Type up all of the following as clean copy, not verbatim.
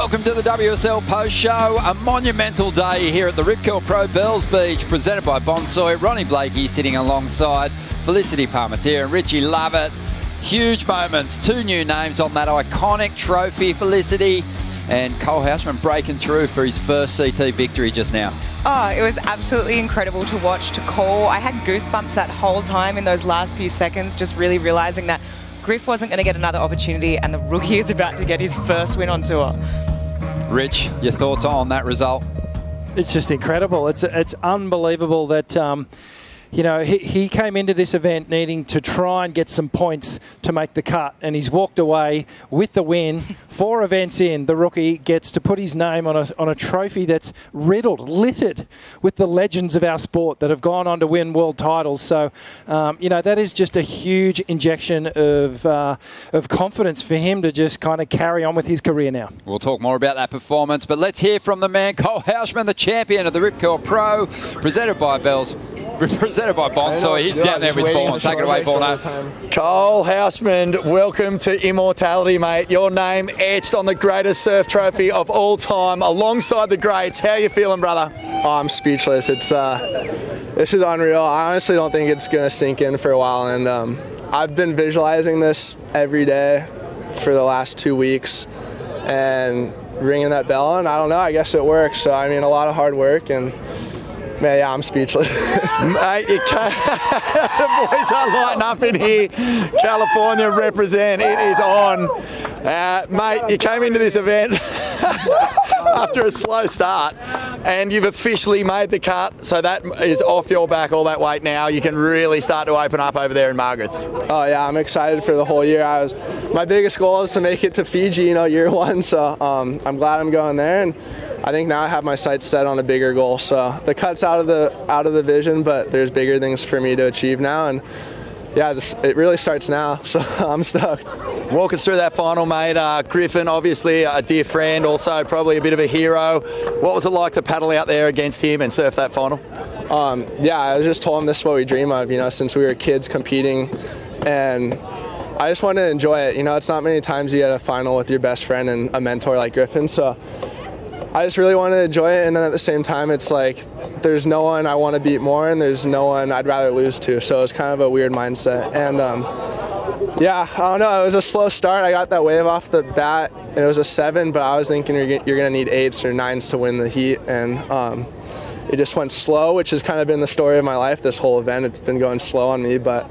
Welcome to the WSL Post Show, a monumental day here at the Rip Curl Pro Bells Beach, presented by Bonsoy. Ronnie Blakey sitting alongside Felicity Parmentier and Richie Lovett. Huge moments, two new names on that iconic trophy, Felicity, and Cole Houshmand breaking through for his first CT victory just now. Oh, it was absolutely incredible to watch, to call. I had goosebumps that whole time in those last few seconds, just really realising that Griff wasn't going to get another opportunity and the rookie is about to get his first win on tour. Rich, your thoughts on that result? It's just incredible. It's unbelievable that he came into this event needing to try and get some points to make the cut, and he's walked away with the win. 4 events in, the rookie gets to put his name on a trophy that's littered with the legends of our sport that have gone on to win world titles. So, that is just a huge injection of confidence for him to just kind of carry on with his career now. We'll talk more about that performance, but let's hear from the man, Cole Houshmand, the champion of the Rip Curl Pro, presented by Bonsoy. He's down there with Vaughan. Take it away, Vaughan. Cole Houshmand, welcome to immortality, mate. Your name etched on the greatest surf trophy of all time, alongside the greats. How you feeling, brother? Oh, I'm speechless. This is unreal. I honestly don't think it's going to sink in for a while, and I've been visualizing this every day for the last 2 weeks, and ringing that bell, and I don't know, I guess it works. So, I mean, a lot of hard work, and man, yeah, I'm speechless. Mate, the boys are lighting up in here. California represent. It is on. Mate, you came into this event after a slow start, and you've officially made the cut, so that is off your back, all that weight now. You can really start to open up over there in Margaret's. Oh, yeah, I'm excited for the whole year. My biggest goal is to make it to Fiji, year one, so I'm glad I'm going there, and I think now I have my sights set on a bigger goal. So the cut's out of the vision, but there's bigger things for me to achieve now, and yeah, it really starts now. So I'm stoked. Walk us through that final, mate. Griffin, obviously a dear friend, also probably a bit of a hero. What was it like to paddle out there against him and surf that final? Yeah, I just told him this is what we dream of, since we were kids competing, and I just wanted to enjoy it. It's not many times you get a final with your best friend and a mentor like Griffin, so I just really wanted to enjoy it, and then at the same time, it's like there's no one I want to beat more, and there's no one I'd rather lose to, so it's kind of a weird mindset. And yeah, I don't know, it was a slow start. I got that wave off the bat, and it was a 7, but I was thinking you're going to need 8s or 9s to win the heat, and it just went slow, which has kind of been the story of my life this whole event. It's been going slow on me, but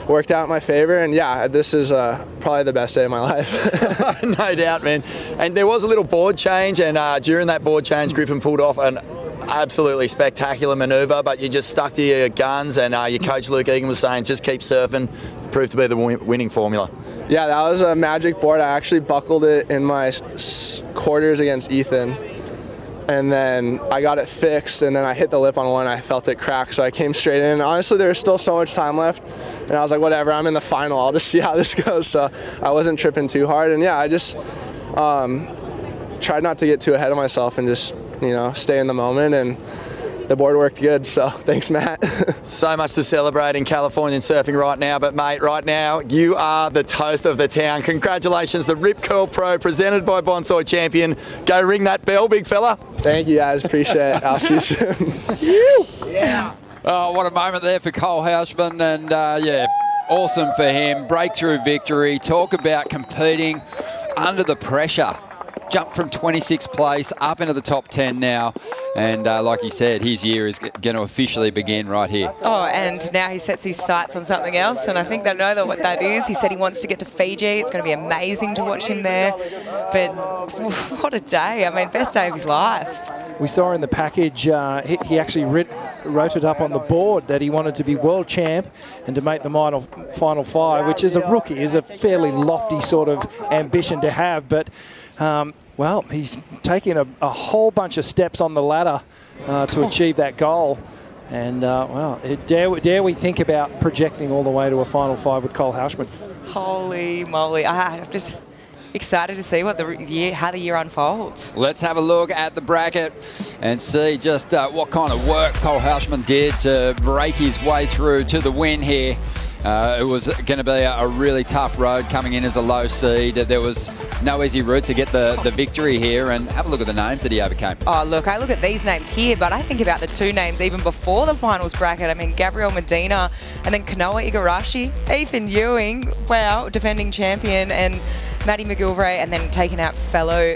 worked out in my favor, and yeah, this is probably the best day of my life. No doubt, man. And there was a little board change, and during that board change, Griffin pulled off an absolutely spectacular manoeuvre, but you just stuck to your guns, and your coach Luke Egan was saying just keep surfing. Proved to be the winning formula. Yeah, that was a magic board. I actually buckled it in my quarters against Ethan, and then I got it fixed, and then I hit the lip on one, and I felt it crack, so I came straight in. Honestly, there was still so much time left, and I was like, whatever, I'm in the final, I'll just see how this goes. So I wasn't tripping too hard, and yeah, I just tried not to get too ahead of myself and just stay in the moment, and the board worked good, so thanks, Matt. So much to celebrate in Californian surfing right now, but mate, right now, you are the toast of the town. Congratulations, the Rip Curl Pro, presented by Bonsoy champion. Go ring that bell, big fella. Thank you, guys. Appreciate it. I'll see you soon. Yeah. Oh, what a moment there for Cole Houshmand, and yeah, awesome for him. Breakthrough victory. Talk about competing under the pressure. Jumped from 26th place up into the top 10 now. And like he said, his year is going to officially begin right here. Oh, and now he sets his sights on something else, and I think they know what that is. He said he wants to get to Fiji. It's going to be amazing to watch him there. But what a day. I mean, best day of his life. We saw in the package, he actually wrote it up on the board that he wanted to be world champ and to make the final 5, which as a rookie is a fairly lofty sort of ambition to have. But well, he's taken a whole bunch of steps on the ladder to achieve that goal. And, well, dare we think about projecting all the way to a Final 5 with Cole Houshmand. Holy moly. I'm just excited to see how the year unfolds. Let's have a look at the bracket and see just what kind of work Cole Houshmand did to break his way through to the win here. It was going to be a really tough road coming in as a low seed. There was no easy route to get the victory here. And have a look at the names that he overcame. Oh, look, I look at these names here, but I think about the two names even before the finals bracket. I mean, Gabriel Medina and then Kanoa Igarashi, Ethan Ewing, wow, defending champion, and Maddie McGilvray, and then taking out fellow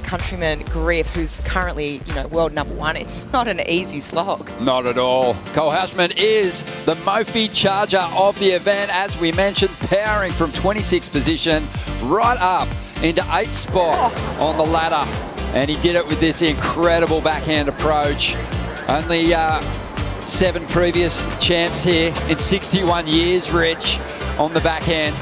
countryman Griff, who's currently, world number 1. It's not an easy slog. Not at all. Cole Houshmand is the Mophie charger of the event, as we mentioned, powering from 26th position right up into 8th spot on the ladder. And he did it with this incredible backhand approach. Only 7 previous champs here in 61 years, Rich, on the backhand.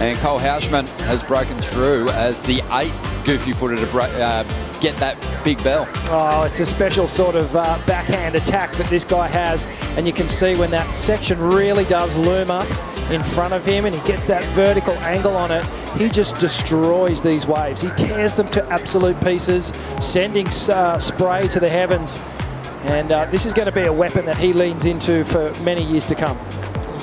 And Cole Houshmand has broken through as the 8th goofy footer to get that big bell. Oh, it's a special sort of backhand attack that this guy has. And you can see when that section really does loom up in front of him and he gets that vertical angle on it, he just destroys these waves. He tears them to absolute pieces, sending spray to the heavens. And this is going to be a weapon that he leans into for many years to come.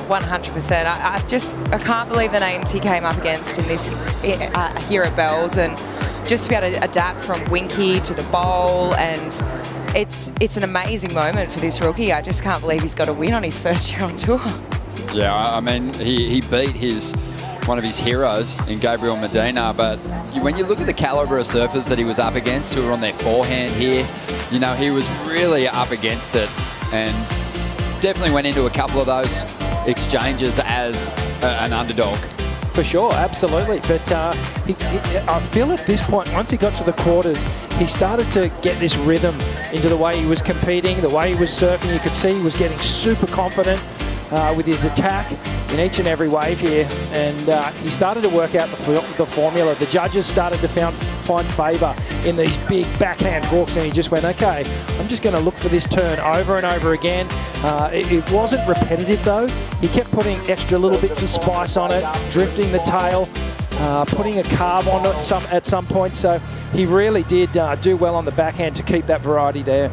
100%. I can't believe the names he came up against in this here at Bells, and just to be able to adapt from Winky to the bowl, and it's an amazing moment for this rookie. I just can't believe he's got a win on his first year on tour. Yeah, I mean, he beat one of his heroes in Gabriel Medina, but when you look at the caliber of surfers that he was up against who were on their forehand here, he was really up against it, and definitely went into a couple of those exchanges as an underdog. For sure, absolutely. But I feel at this point, once he got to the quarters, he started to get this rhythm into the way he was competing, the way he was surfing. You could see he was getting super confident with his attack in each and every wave here. And he started to work out the formula. The judges started to find favour in these big backhand hooks, and he just went, okay, I'm just going to look for this turn over and over again. It wasn't repetitive though. He kept putting extra little bits of spice on it, drifting the tail, putting a carve on it at some point. So he really did do well on the backhand to keep that variety there.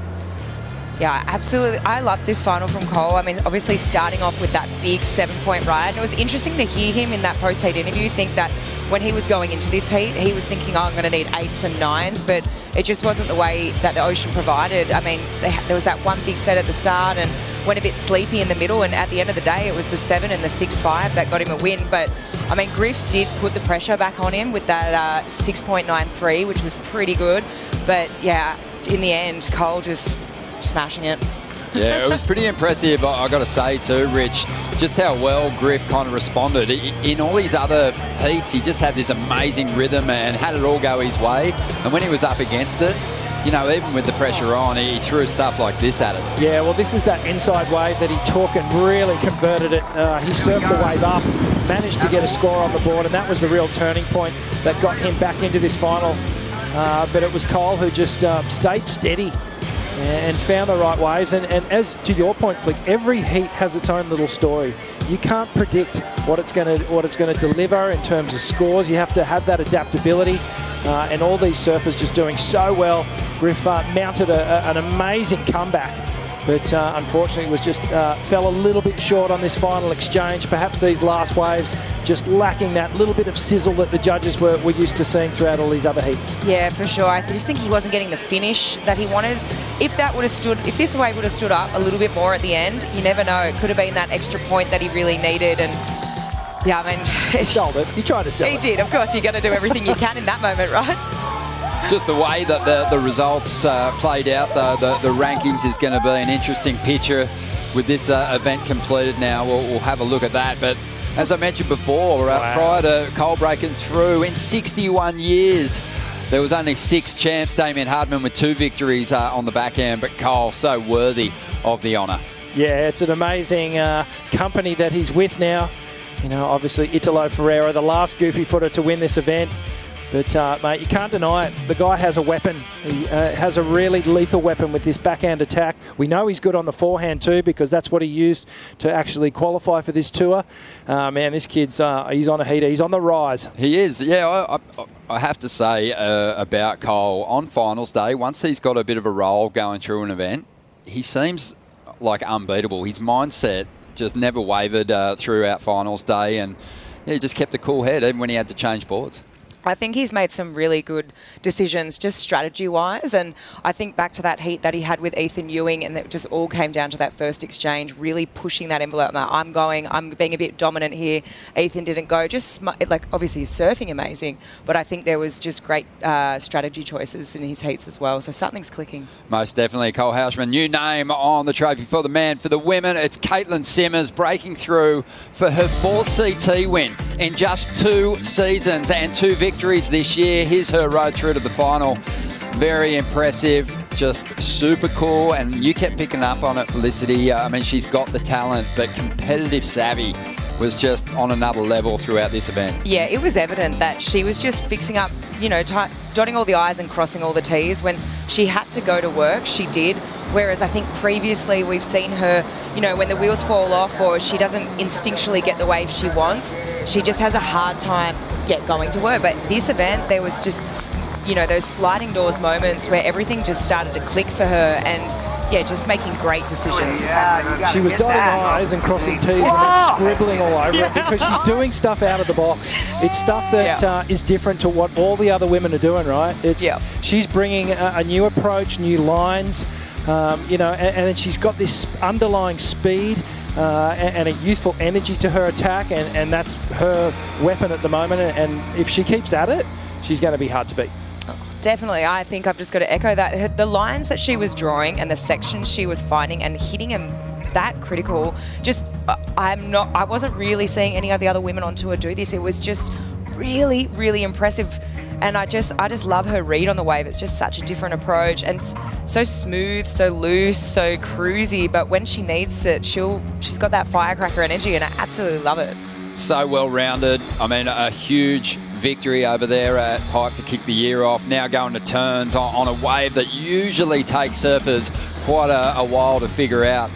Yeah, absolutely. I love this final from Cole. I mean, obviously starting off with that big 7-point ride. And it was interesting to hear him in that post-heat interview think that when he was going into this heat, he was thinking, I'm going to need 8s and 9s, but it just wasn't the way that the ocean provided. I mean, there was that one big set at the start and went a bit sleepy in the middle, and at the end of the day, it was the 7 and the 6-5 that got him a win. But, I mean, Griff did put the pressure back on him with that 6.93, which was pretty good. But, yeah, in the end, Cole just smashing it. Yeah, it was pretty impressive, I got to say too, Rich, just how well Griff kind of responded. In all these other heats, he just had this amazing rhythm and had it all go his way. And when he was up against it, even with the pressure on, he threw stuff like this at us. Yeah, well, this is that inside wave that he took and really converted it. He surfed the wave up, managed to get a score on the board, and that was the real turning point that got him back into this final. But it was Cole who just stayed steady and found the right waves. And as to your point, Flick, every heat has its own little story. You can't predict what it's going to deliver in terms of scores. You have to have that adaptability. And all these surfers just doing so well. Griff mounted an amazing comeback, but unfortunately was just fell a little bit short on this final exchange. Perhaps these last waves just lacking that little bit of sizzle that the judges were used to seeing throughout all these other heats. Yeah, for sure. I just think he wasn't getting the finish that he wanted. If this wave would have stood up a little bit more at the end, you never know. It could have been that extra point that he really needed. And yeah, I mean, he sold it. He tried to sell it. He did. Of course, you're going to do everything you can in that moment, right? Just the way that the results played out, the rankings is going to be an interesting picture with this event completed now. We'll have a look at that. But as I mentioned before, prior to Cole breaking through, in 61 years, there was only 6 champs. Damien Hardman with 2 victories on the backhand, but Cole so worthy of the honour. Yeah, it's an amazing company that he's with now. Obviously Italo Ferreira, the last goofy footer to win this event. But, mate, you can't deny it. The guy has a weapon. He has a really lethal weapon with this backhand attack. We know he's good on the forehand too, because that's what he used to actually qualify for this tour. Man, this kid's he's on a heater. He's on the rise. He is. Yeah, I have to say about Cole, on finals day, once he's got a bit of a roll going through an event, he seems like unbeatable. His mindset just never wavered throughout finals day, and he just kept a cool head even when he had to change boards. I think he's made some really good decisions just strategy-wise, and I think back to that heat that he had with Ethan Ewing, and it just all came down to that first exchange, really pushing that envelope. Now, I'm being a bit dominant here. Ethan didn't go. Obviously he's surfing amazing, but I think there was just great strategy choices in his heats as well, so something's clicking. Most definitely. Cole Houshmand, new name on the trophy for the man. For the women, it's Caitlin Simmers breaking through for her 4th CT win in just 2 seasons and 2 victories this year. Here's her road through to the final. Very impressive, just super cool, and you kept picking up on it, Felicity. I mean, she's got the talent, but competitive savvy was just on another level throughout this event. Yeah, it was evident that she was just fixing up, dotting all the I's and crossing all the T's. When she had to go to work, she did. Whereas I think previously we've seen her, when the wheels fall off or she doesn't instinctually get the wave she wants, she just has a hard time going to work. But this event, there was just, those sliding doors moments where everything just started to click for her, and just making great decisions. She was dotting I's and crossing T's and then scribbling all over it because she's doing stuff out of the box. It's stuff that is different to what all the other women are doing, right? She's bringing a new approach, new lines, and then she's got this underlying speed and a youthful energy to her attack, and that's her weapon at the moment. And if she keeps at it, she's going to be hard to beat. Definitely. I think I've just got to echo that. The lines that she was drawing and the sections she was finding and hitting them that critical, I wasn't really seeing any of the other women on tour do this. It was just really, really impressive. And I just love her read on the wave. It's just such a different approach and so smooth, so loose, so cruisy. But when she needs it, she's got that firecracker energy, and I absolutely love it. So well-rounded. I mean, a huge victory over there at Pipe to kick the year off. Now going to turns on a wave that usually takes surfers quite a while to figure out.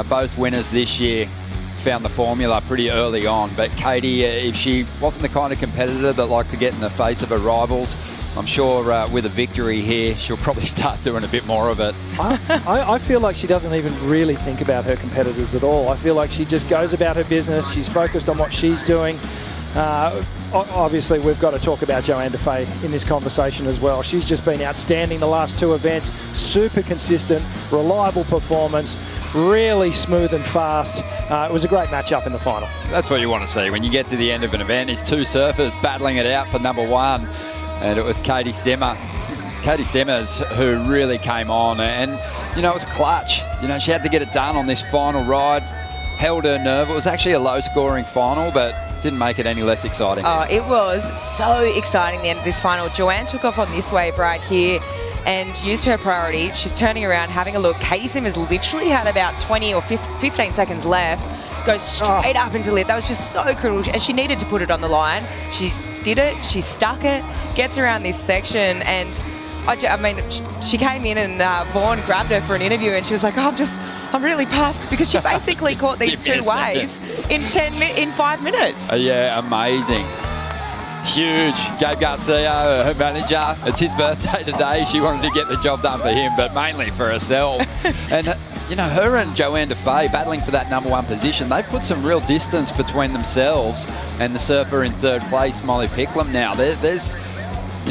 Both winners this year found the formula pretty early on. But Katie, if she wasn't the kind of competitor that liked to get in the face of her rivals, I'm sure with a victory here, she'll probably start doing a bit more of it. I feel like she doesn't even really think about her competitors at all. I feel like she just goes about her business. She's focused on what she's doing. Obviously, we've got to talk about Johanne Defay in this conversation as well. She's just been outstanding the last 2 events. Super consistent, reliable performance, really smooth and fast. It was a great matchup in the final. That's what you want to see when you get to the end of an event. Is 2 surfers battling it out for number 1. And it was Katie Simmers who really came on. And, it was clutch. She had to get it done on this final ride. Held her nerve. It was actually a low-scoring final, but didn't make it any less exciting. Oh, it was so exciting, the end of this final. Joanne took off on this wave right here and used her priority. She's turning around, having a look. Katie Simmers literally had about 20 or 15 seconds left. Goes straight up into lip. That was just so critical. And she needed to put it on the line. She did it. She stuck it. Gets around this section. And, she came in and Vaughn grabbed her for an interview and she was like, I'm really puffed, because she basically caught these 2 waves in 5 minutes. Yeah, amazing. Huge. Gabe Garcia, her manager, it's his birthday today. She wanted to get the job done for him, but mainly for herself. And, her and Johanne Defay battling for that number 1 position, they've put some real distance between themselves and the surfer in 3rd place, Molly Picklum now. There's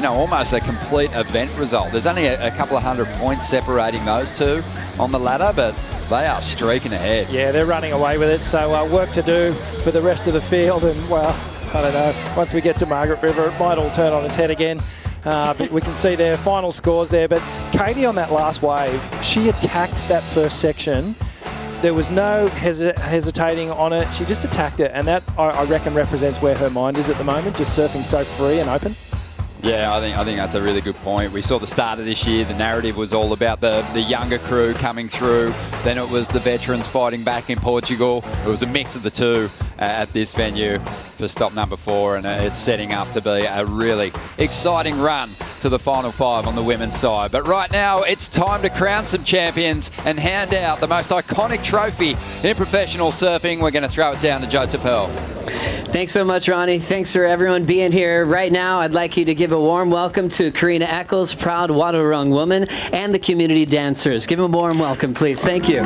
almost a complete event result. There's only a couple of 100 points separating those 2 on the ladder, but they are streaking ahead. Yeah, they're running away with it. So work to do for the rest of the field. And, well, I don't know. Once we get to Margaret River, it might all turn on its head again. But we can see their final scores there. But Katie on that last wave, she attacked that first section. There was no hesitating on it. She just attacked it. And that, I reckon, represents where her mind is at the moment, just surfing so free and open. Yeah, I think that's a really good point. We saw the start of this year, the narrative was all about the younger crew coming through. Then it was the veterans fighting back in Portugal. It was a mix of the 2 at this venue for stop number 4, and it's setting up to be a really exciting run to the final 5 on the women's side. But right now, it's time to crown some champions and hand out the most iconic trophy in professional surfing. We're going to throw it down to Joe Tappel. Thanks so much, Ronnie. Thanks for everyone being here. Right now, I'd like you to give a warm welcome to Karina Eccles, proud Wadawurrung woman, and the community dancers. Give them a warm welcome, please. Thank you.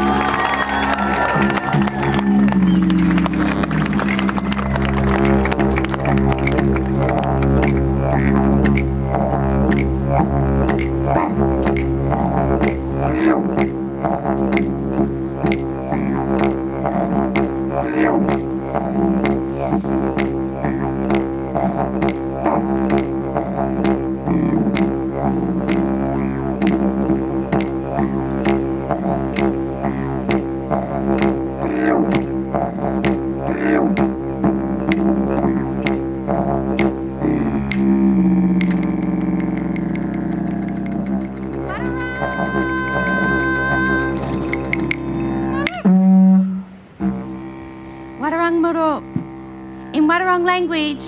In Wadawurrung language,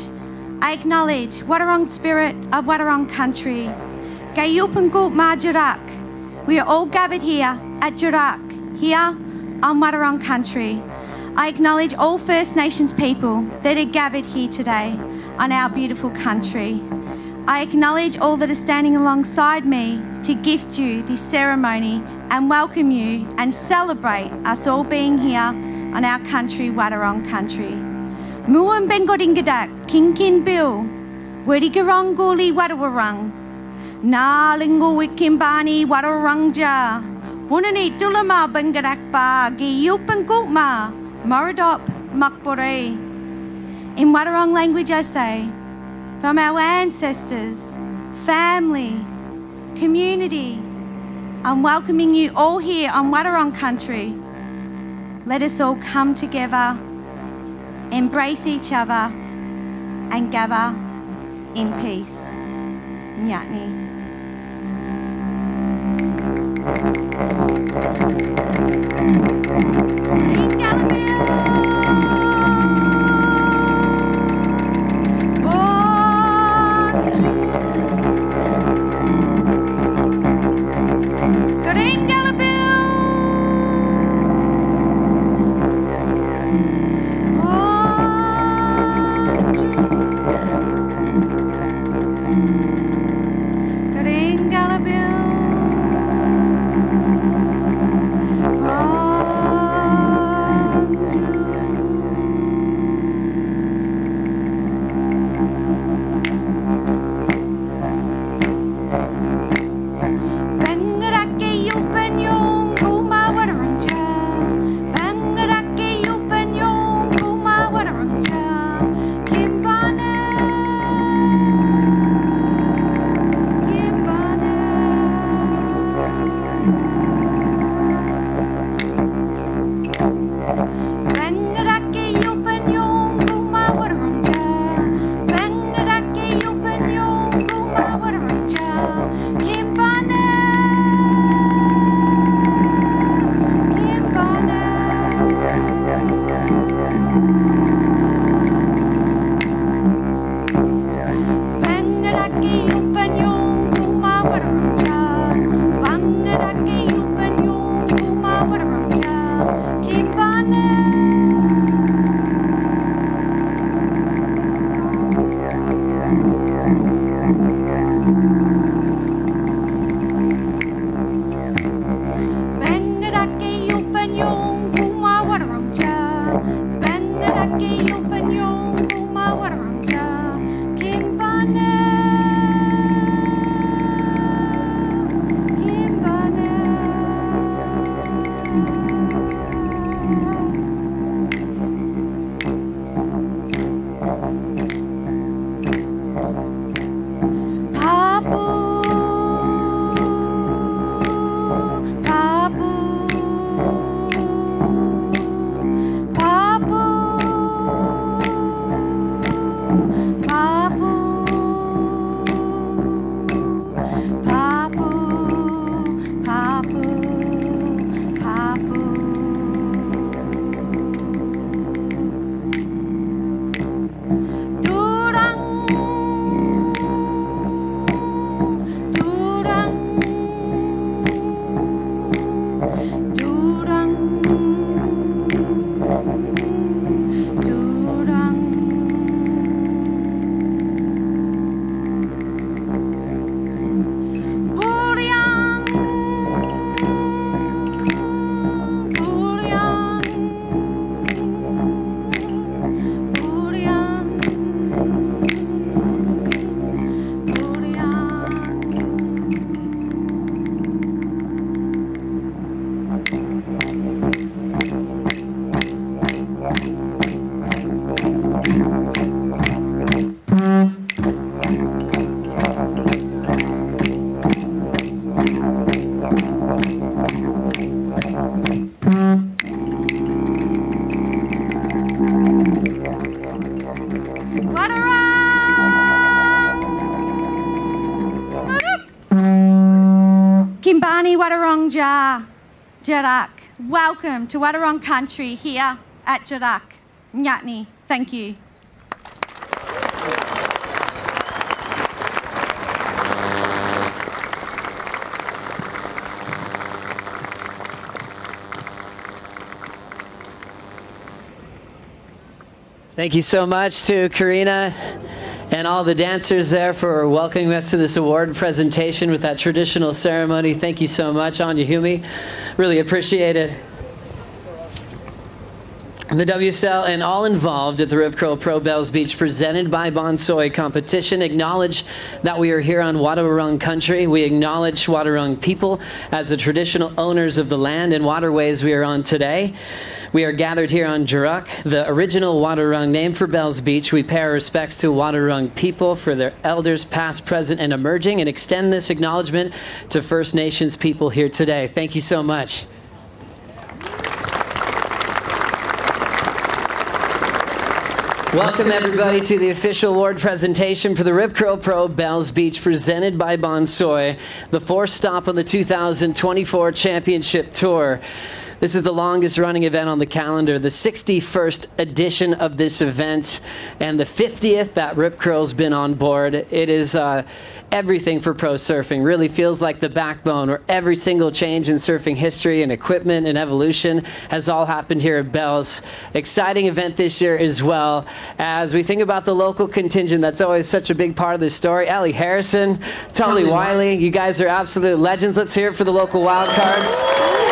I acknowledge Wadawurrung spirit of Wadawurrung country. Gayupan Gulp Ma Jurak. We are all gathered here at Jurak, here on Wadawurrung country. I acknowledge all First Nations people that are gathered here today on our beautiful country. I acknowledge all that are standing alongside me to gift you this ceremony and welcome you and celebrate us all being here on our country, Wadawurrung country. Muan Bengodingadak, Kin Bill, Wedigarong Guli Wadawurrung, Na Lingo Wikimbani Wadawurrung Ja, Wunani Dulama Bengadak Ba, Giyupan Gulma, Moradop Makbore. In Wadawurrung language I say, from our ancestors, family, community, I'm welcoming you all here on Wadawurrung country. Let us all come together, embrace each other, and gather in peace. Nyatni. Jarak. Welcome to Wadawurrung country here at Jarak. Nyatni. Thank you. Thank you so much to Karina and all the dancers there for welcoming us to this award presentation with that traditional ceremony. Thank you so much, Anya Humi. Really appreciate it. The WSL and all involved at the Rip Curl Pro Bells Beach presented by Bonsoy competition acknowledge that we are here on Wadawurrung country. We acknowledge Wadawurrung people as the traditional owners of the land and waterways we are on today. We are gathered here on Jarak, the original Wadawurrung name for Bells Beach. We pay our respects to Wadawurrung people for their elders past, present, and emerging, and extend this acknowledgement to First Nations people here today. Thank you so much. Welcome everybody to the official award presentation for the Rip Curl Pro Bells Beach presented by Bonsoy, the fourth stop on the 2024 Championship Tour. This is the longest running event on the calendar, the 61st edition of this event, and the 50th that Rip Curl's been on board. It is everything for pro surfing. Really feels like the backbone where every single change in surfing history and equipment and evolution has all happened here at Bells. Exciting event this year as well. As we think about the local contingent, that's always such a big part of this story. Ellie Harrison, Tully Wiley, you guys are absolute legends. Let's hear it for the local Wildcards.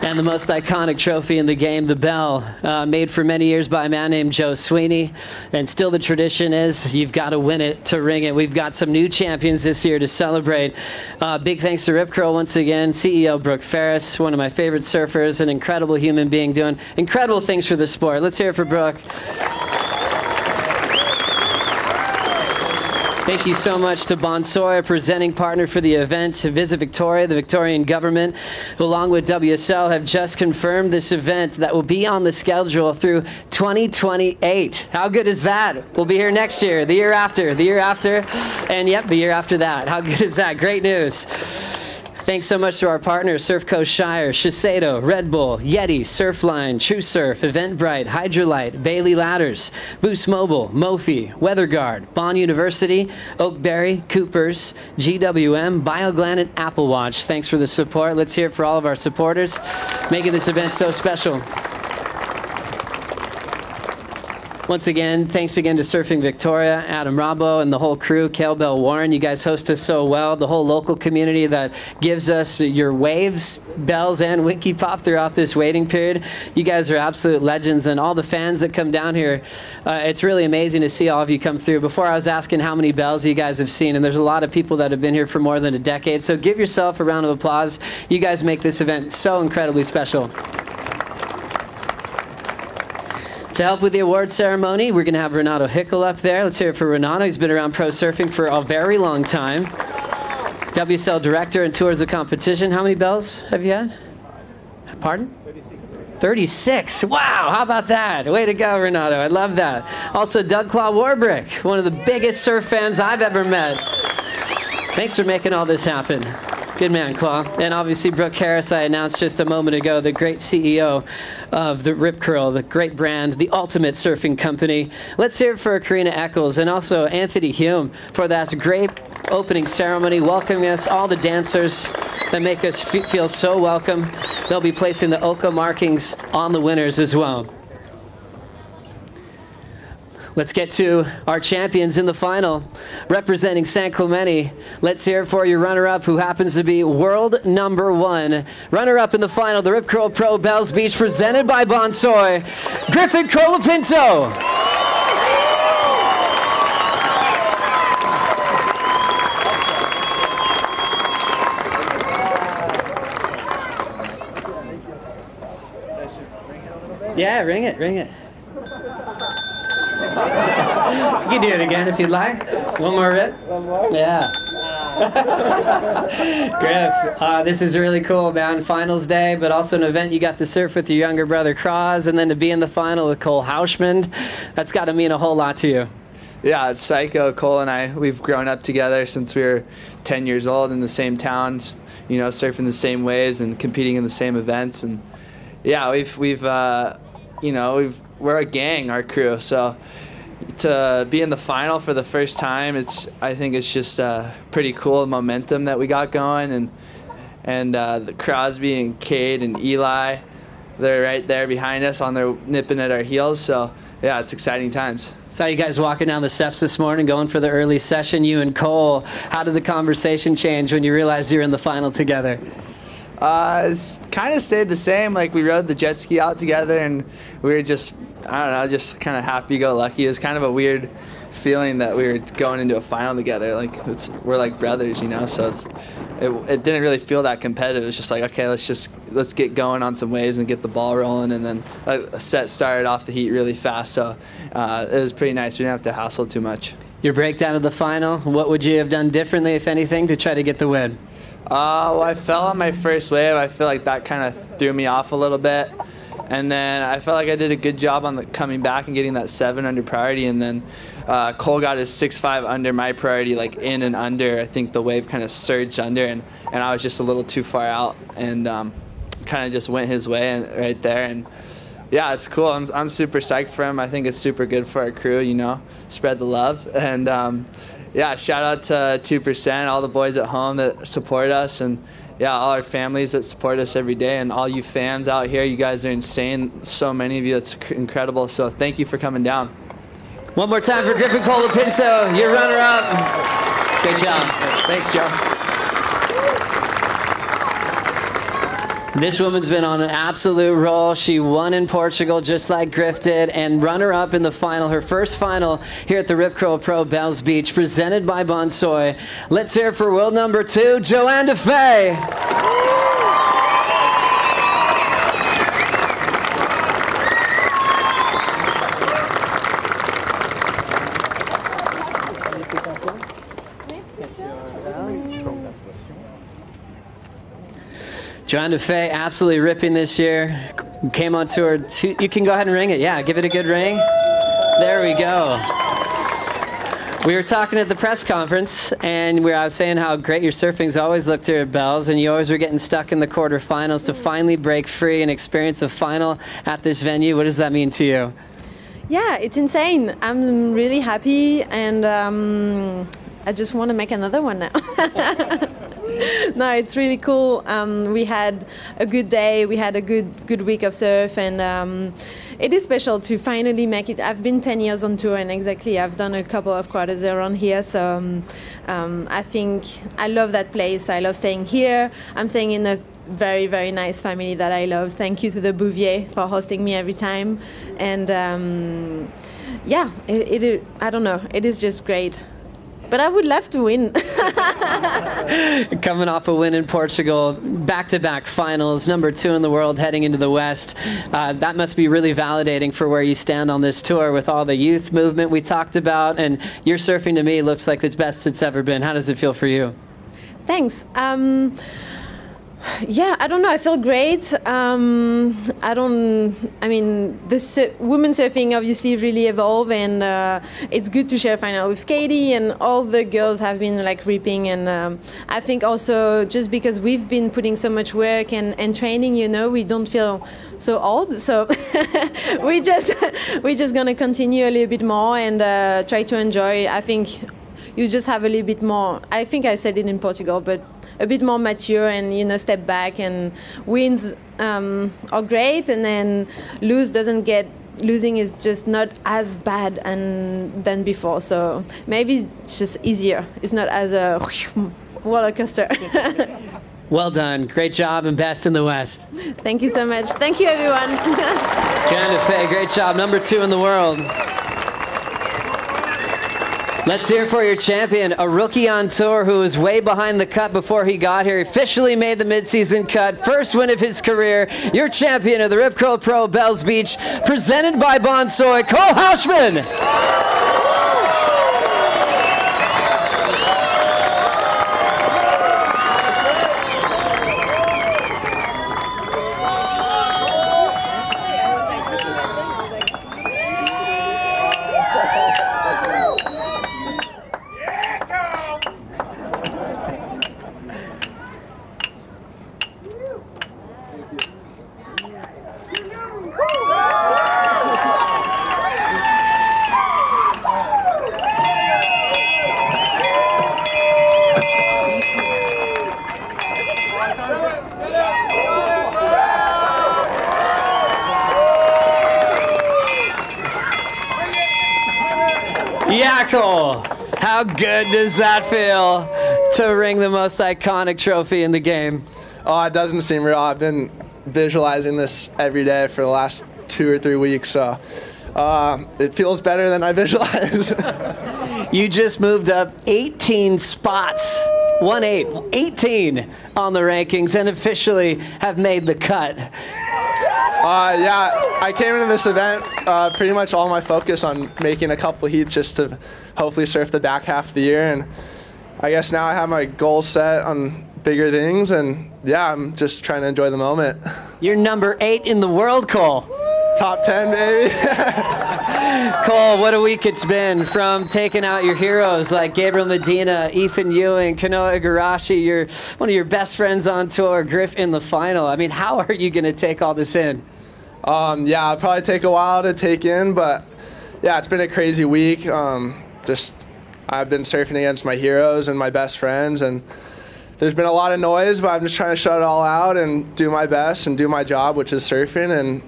And the most iconic trophy in the game, the bell, made for many years by a man named Joe Sweeney. And still the tradition is you've got to win it to ring it. We've got some new champions this year to celebrate. Big thanks to Rip Curl once again. CEO Brooke Ferris, one of my favorite surfers, an incredible human being doing incredible things for the sport. Let's hear it for Brooke. Thank you so much to Bonsoy, a presenting partner for the event, to Visit Victoria, the Victorian government, who along with WSL have just confirmed this event that will be on the schedule through 2028. How good is that? We'll be here next year, the year after, and yep, the year after that. How good is that? Great news. Thanks so much to our partners, Surf Coast Shire, Shiseido, Red Bull, Yeti, Surfline, True Surf, Eventbrite, Hydrolite, Bailey Ladders, Boost Mobile, Mophie, WeatherGuard, Bond University, Oakberry, Coopers, GWM, BioGlan, and Apple Watch. Thanks for the support. Let's hear it for all of our supporters, making this event so special. Once again, thanks again to Surfing Victoria, Adam Robbo, and the whole crew, Kale Bell Warren. You guys host us so well. The whole local community that gives us your waves, bells, and Winky Pop throughout this waiting period. You guys are absolute legends, and all the fans that come down here, it's really amazing to see all of you come through. Before I was asking how many bells you guys have seen, and there's a lot of people that have been here for more than a decade, so give yourself a round of applause. You guys make this event so incredibly special. To help with the award ceremony, we're going to have Renato Hickel up there. Let's hear it for Renato. He's been around pro surfing for a very long time. WSL Director and Tours of Competition. How many bells have you had? Pardon? 36. Wow, how about that? Way to go, Renato. I love that. Also, Doug Claw Warbrick, one of the biggest surf fans I've ever met. Thanks for making all this happen. Good man, Claw. And obviously, Brooke Harris, I announced just a moment ago, the great CEO of the Rip Curl, the great brand, the ultimate surfing company. Let's hear it for Karina Eccles and also Anthony Hume for that great opening ceremony, welcoming us, all the dancers that make us feel so welcome. They'll be placing the Oka markings on the winners as well. Let's get to our champions in the final. Representing San Clemente, let's hear it for your runner-up, who happens to be world #1. Runner-up in the final, the Rip Curl Pro Bells Beach, presented by Bonsoy, Griffin Colapinto. Yeah, ring it, ring it. You can do it again if you'd like. One more rip. One more? Yeah. Griff, this is really cool, man. Finals day, but also an event you got to surf with your younger brother, Cross, and then to be in the final with Cole Houshmand. That's got to mean a whole lot to you. Yeah, it's psycho. Cole and I, we've grown up together since we were 10 years old in the same town, you know, surfing the same waves and competing in the same events. And yeah, we're a gang, our crew. So to be in the final for the first time, I think it's just pretty cool momentum that we got going, and the Crosby and Cade and Eli, they're right there behind us nipping at our heels. So yeah, it's exciting times. Saw you guys walking down the steps this morning, going for the early session, you and Cole. How did the conversation change when you realized you were in the final together? It's kind of stayed the same. Like, we rode the jet ski out together, and we were just, I don't know, just kind of happy-go-lucky. It was kind of a weird feeling that we were going into a final together. Like, we're like brothers, you know, so it didn't really feel that competitive. It was just like, okay, let's get going on some waves and get the ball rolling. And then a set started off the heat really fast, so it was pretty nice. We didn't have to hassle too much. Your breakdown of the final, what would you have done differently, if anything, to try to get the win? Well, I fell on my first wave. I feel like that kind of threw me off a little bit. And then I felt like I did a good job on coming back and getting that 7 under priority. And then Cole got his 6.5 under my priority, like in and under. I think the wave kind of surged under, and I was just a little too far out, and kind of just went his way right there. And yeah, it's cool. I'm super psyched for him. I think it's super good for our crew, you know, spread the love. And yeah, shout out to 2%, all the boys at home that support us, and yeah, all our families that support us every day, and all you fans out here. You guys are insane. So many of you. It's incredible. So thank you for coming down. One more time for Griffin Colapinto, your runner-up. Great job. Thanks, Joe. This woman's been on an absolute roll. She won in Portugal just like Griff did, and runner-up in the final, her first final here at the Rip Curl Pro Bells Beach, presented by Bonsoy. Let's hear it for world number 2, Johanne Defay. Johanne Defay absolutely ripping this year. Came on tour. You can go ahead and ring it. Yeah, give it a good ring. There we go. We were talking at the press conference, and I was saying how great your surfing's always looked here at Bells, and you always were getting stuck in the quarterfinals. To finally break free and experience a final at this venue, what does that mean to you? Yeah, it's insane. I'm really happy, and I just want to make another one now. No, it's really cool. We had a good day. We had a good week of surf, and it is special to finally make it. I've been 10 years on tour, and exactly I've done a couple of quarters around here. So I think I love that place. I love staying here. I'm staying in a very, very nice family that I love. Thank you to the Bouvier for hosting me every time. And yeah, I don't know. It is just great. But I would love to win. Coming off a win in Portugal, back-to-back finals, number 2 in the world, heading into the West. That must be really validating for where you stand on this tour with all the youth movement we talked about. And your surfing, to me, looks like the best it's ever been. How does it feel for you? Thanks. Yeah, I don't know. I feel great. I mean, the women surfing obviously really evolve, and it's good to share final with Katie, and all the girls have been like ripping. And I think also just because we've been putting so much work and training, you know, we don't feel so old. So we're just gonna continue a little bit more and try to enjoy. I think you just have a little bit more. I think I said it in Portugal, but a bit more mature, and you know, step back, and wins are great, and then losing is just not as bad than before. So maybe it's just easier. It's not as a roller coaster. Well done. Great job, and best in the West. Thank you so much. Thank you, everyone. Johanne Defay, great job. Number 2 in the world. Let's hear it for your champion, a rookie on tour who was way behind the cut before he got here. He officially made the midseason cut. First win of his career. Your champion of the Rip Curl Pro Bells Beach, presented by Bonsoy, Cole Houshmand. tackle. How good does that feel to ring the most iconic trophy in the game? Oh, it doesn't seem real. I've been visualizing this every day for the last 2 or 3 weeks, so it feels better than I visualized. You just moved up 18 spots, 18 on the rankings, and officially have made the cut. Yeah, I came into this event pretty much all my focus on making a couple heats just to hopefully surf the back half of the year, and I guess now I have my goals set on bigger things, and yeah, I'm just trying to enjoy the moment. You're number 8 in the world, Cole. Top 10, baby. Cole, what a week it's been, from taking out your heroes like Gabriel Medina, Ethan Ewing, Kanoa Igarashi, one of your best friends on tour, Griff, in the final. I mean, how are you going to take all this in? Yeah, it'll probably take a while to take in, but yeah, it's been a crazy week. I've been surfing against my heroes and my best friends, and there's been a lot of noise, but I'm just trying to shut it all out and do my best and do my job, which is surfing, and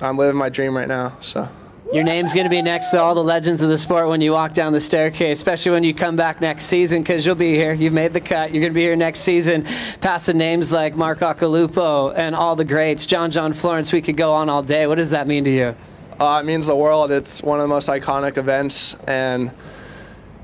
I'm living my dream right now. So. Your name's going to be next to all the legends of the sport when you walk down the staircase, especially when you come back next season, because you'll be here. You've made the cut. You're going to be here next season, passing names like Mark Occhilupo and all the greats. John Florence, we could go on all day. What does that mean to you? It means the world. It's one of the most iconic events, and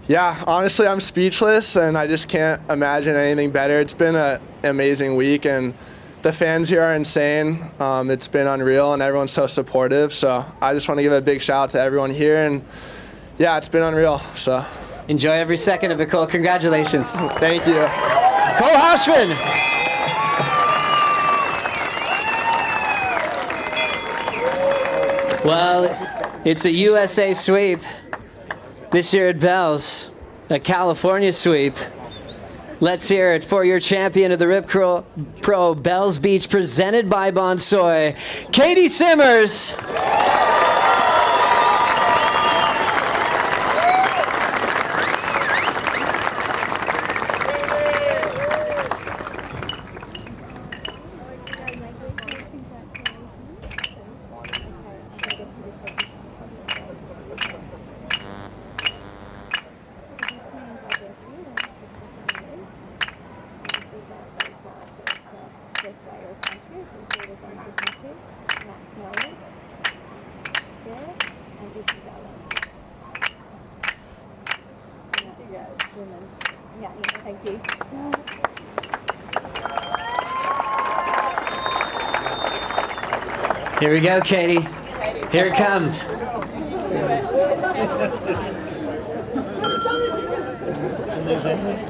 yeah, honestly, I'm speechless, and I just can't imagine anything better. It's been an amazing week, and the fans here are insane. It's been unreal, and everyone's so supportive. So I just want to give a big shout out to everyone here, and yeah, it's been unreal. So enjoy every second of it, Cole. Congratulations. Thank you. Cole Houshmand. Well, it's a USA sweep. This year at Bells, a California sweep. Let's hear it for your champion of the Rip Pro Bells Beach, presented by Bonsoy, Katie Simmers. Thank you. Here we go, Katie. Here it comes.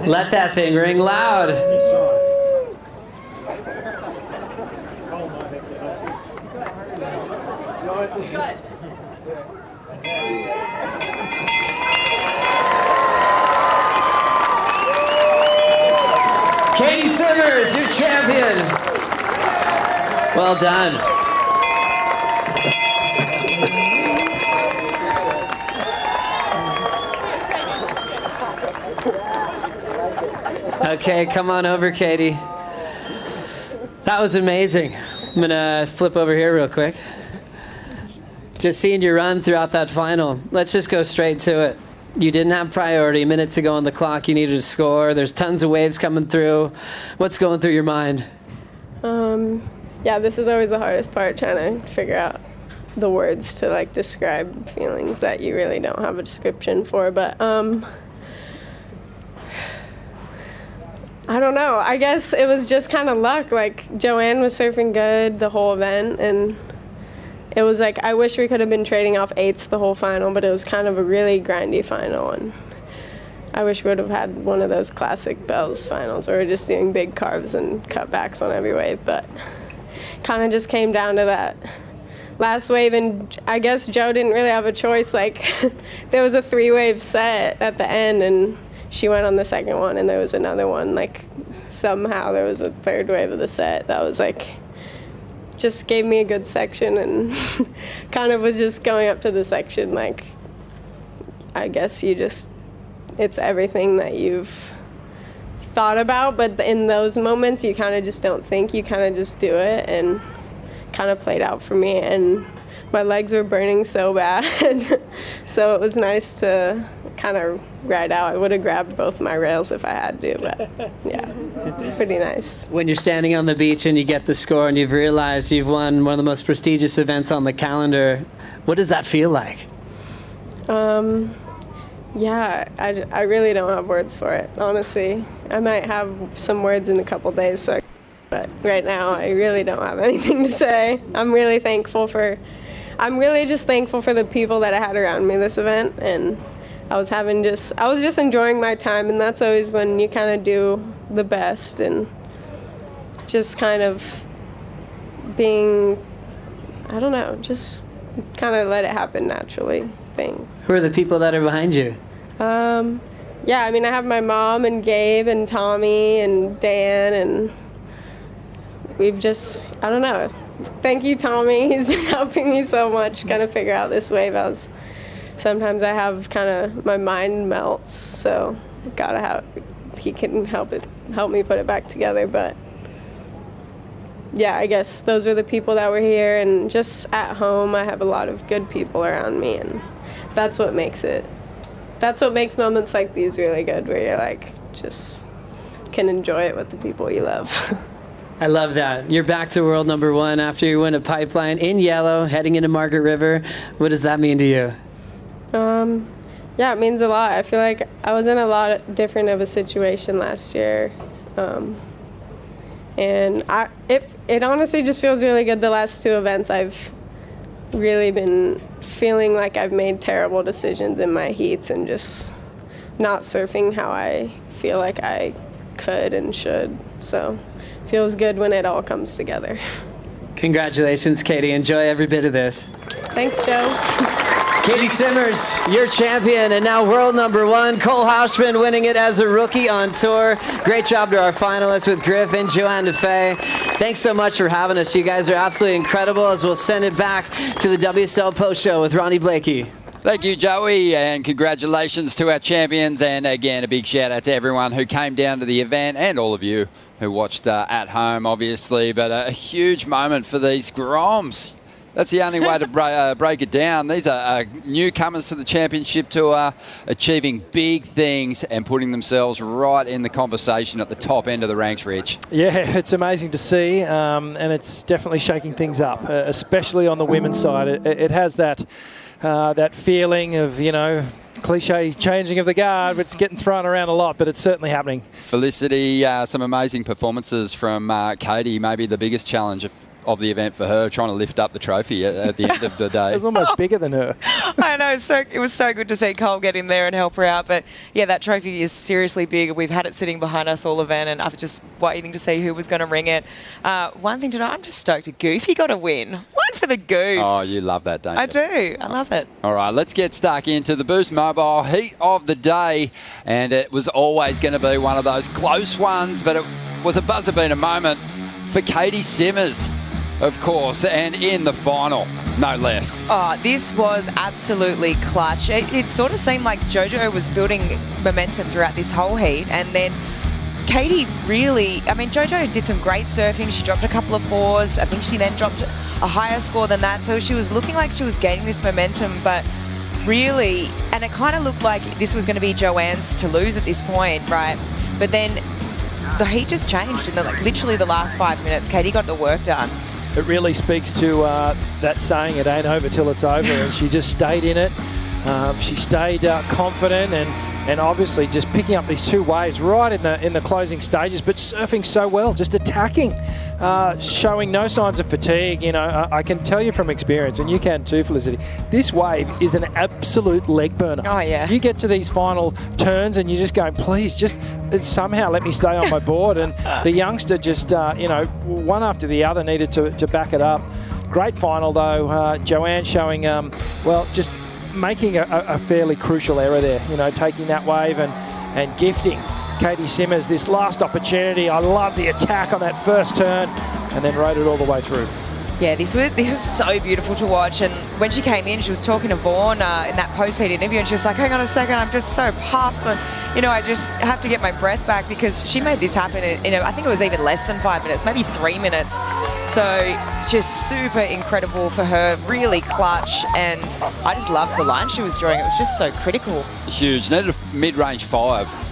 Let that thing ring loud. Katie Simmers, your champion. Well done. Okay, come on over, Katie. That was amazing. I'm going to flip over here real quick. Just seeing your run throughout that final. Let's just go straight to it. You didn't have priority. A minute to go on the clock. You needed to score. There's tons of waves coming through. What's going through your mind? Yeah, this is always the hardest part, trying to figure out the words to like describe feelings that you really don't have a description for. But I don't know. I guess it was just kind of luck. Like, Johanne was surfing good the whole event, and it was like, I wish we could have been trading off eights the whole final, but it was kind of a really grindy final, and I wish we would have had one of those classic Bells finals where we're just doing big carves and cutbacks on every wave, but kind of just came down to that last wave, and I guess Joe didn't really have a choice. Like, there was a 3-wave set at the end, and she went on the second one, and there was another one. Like, somehow there was a 3rd wave of the set that was like, just gave me a good section, and kind of was just going up to the section. Like, I guess it's everything that you've thought about, but in those moments you kind of just don't think, you kind of just do it, and kind of played out for me, and my legs were burning so bad. So it was nice to kind of ride out. I would have grabbed both my rails if I had to, but yeah, it's pretty nice. When you're standing on the beach and you get the score and you've realized you've won one of the most prestigious events on the calendar, what does that feel like? Yeah, I really don't have words for it, honestly. I might have some words in a couple days, but right now I really don't have anything to say. I'm really just thankful for the people that I had around me this event, and I was just enjoying my time, and that's always when you kind of do the best, and just kind of being, I don't know, just kind of let it happen naturally thing. Who are the people that are behind you? Yeah, I mean, I have my mom and Gabe and Tommy and Dan, and we've just, I don't know. Thank you, Tommy. He's been helping me so much kind of figure out this wave. Sometimes I have kind of, my mind melts, so he can help me put it back together. But yeah, I guess those are the people that were here, and just at home I have a lot of good people around me, and that's what makes moments like these really good, where you're like, just can enjoy it with the people you love. I love that. You're back to world number 1 after you win a pipeline in yellow, heading into Margaret River. What does that mean to you? Yeah, it means a lot. I feel like I was in a lot different of a situation last year. And it honestly just feels really good. The last 2 events, I've really been feeling like I've made terrible decisions in my heats and just not surfing how I feel like I could and should. So it feels good when it all comes together. Congratulations, Katie. Enjoy every bit of this. Thanks, Joe. Katie Simmers, your champion, and now world number 1. Cole Houshmand winning it as a rookie on tour. Great job to our finalists with Griffin, Johanne Defay. Thanks so much for having us. You guys are absolutely incredible, as we'll send it back to the WSL Post Show with Ronnie Blakey. Thank you, Joey, and congratulations to our champions. And again, a big shout out to everyone who came down to the event, and all of you who watched at home, obviously. But a huge moment for these Groms. That's the only way to break it down. These are newcomers to the championship tour, achieving big things and putting themselves right in the conversation at the top end of the ranks, Rich. Yeah, it's amazing to see, and it's definitely shaking things up, especially on the women's side. It has that feeling of, cliche changing of the guard. It's getting thrown around a lot, but it's certainly happening. Felicity, some amazing performances from Katie, maybe the biggest challenge of the event for her, trying to lift up the trophy at the end of the day. It was almost bigger than her. I know, it was so good to see Cole get in there and help her out. But yeah, that trophy is seriously big. We've had it sitting behind us all event, and I'm just waiting to see who was going to ring it. One thing to know, I'm just stoked that Goofy got a win. One for the Goofs. Oh, you love that, don't you? I do. I love it. All right, let's get stuck into the Boost Mobile heat of the day. And it was always going to be one of those close ones, but it was a buzzer beater moment for Katie Simmers, of course, and in the final, no less. Oh, this was absolutely clutch. It sort of seemed like JoJo was building momentum throughout this whole heat, and then Katie JoJo did some great surfing. She dropped a couple of 4s. I think she then dropped a higher score than that, so she was looking like she was gaining this momentum, but really, and it kind of looked like this was going to be Joanne's to lose at this point, right? But then the heat just changed in literally the last 5 minutes. Katie got the work done. It really speaks to that saying, it ain't over till it's over, and she just stayed in it. She stayed confident and obviously just picking up these 2 waves right in the closing stages, but surfing so well, just attacking, showing no signs of fatigue. I can tell you from experience, and you can too, Felicity, this wave is an absolute leg burner. Oh, yeah. You get to these final turns and you just go, please, just somehow let me stay on my board. And the youngster just, one after the other needed to back it up. Great final, though. Joanne showing, just making a fairly crucial error there, taking that wave and gifting Katie Simmers this last opportunity. I love the attack on that first turn and then rode it all the way through. Yeah, this was so beautiful to watch. And when she came in, she was talking to Vaughan in that post-heat interview, and she was like, hang on a second, I'm just so puffed. I just have to get my breath back, because she made this happen in I think it was even less than 5 minutes, maybe 3 minutes. So just super incredible for her, really clutch. And I just loved the line she was drawing. It was just so critical. Huge. Needed a mid-range 5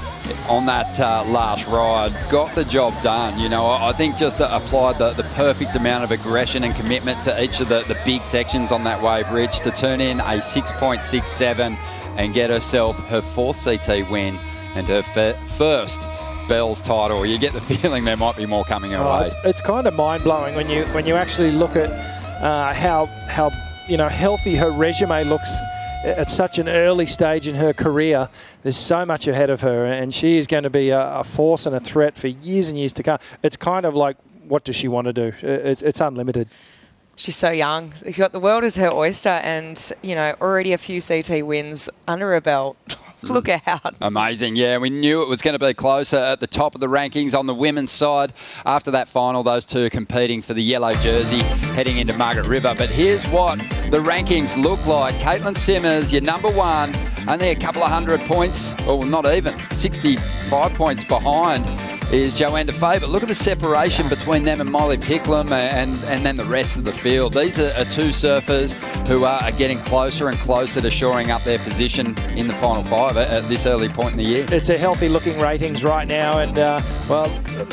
on that last ride. Got the job done. I think just applied the perfect amount of aggression and commitment to each of the big sections on that wave, Rich, to turn in a 6.67 and get herself her 4th CT win and her first Bells title. You get the feeling there might be more coming her way. It's kind of mind-blowing when you actually look at how healthy her resume looks at such an early stage in her career. There's so much ahead of her, and she is going to be a force and a threat for years and years to come. It's kind of like, what does she want to do? It's unlimited. She's so young. She's got the world as her oyster, and, already a few CT wins under her belt. Look out. Amazing. Yeah, we knew it was going to be closer at the top of the rankings on the women's side. After that final, those two competing for the yellow jersey heading into Margaret River. But here's what the rankings look like. Caitlin Simmers, your number 1, only a couple of 100 points, or not even, 65 points behind is Johanne Defay. But look at the separation between them and Molly Picklum and then the rest of the field. These are two surfers who are getting closer and closer to shoring up their position in the final 5 at this early point in the year. It's a healthy looking ratings right now, and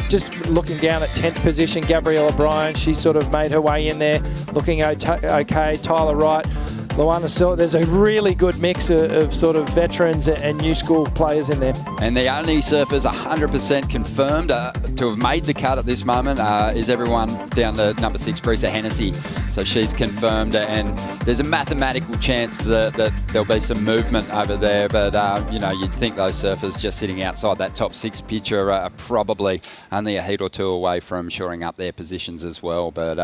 just looking down at 10th position, Gabrielle O'Brien, she's sort of made her way in there, looking okay. Tyler Wright, Luana Silva, there's a really good mix of sort of veterans and new school players in there. And the only surfers 100% confirmed to have made the cut at this moment is everyone down to number 6, Brisa Hennessy. So she's confirmed, and there's a mathematical chance that there'll be some movement over there. But, you'd think those surfers just sitting outside that top 6 picture are probably only a heat or two away from shoring up their positions as well. But,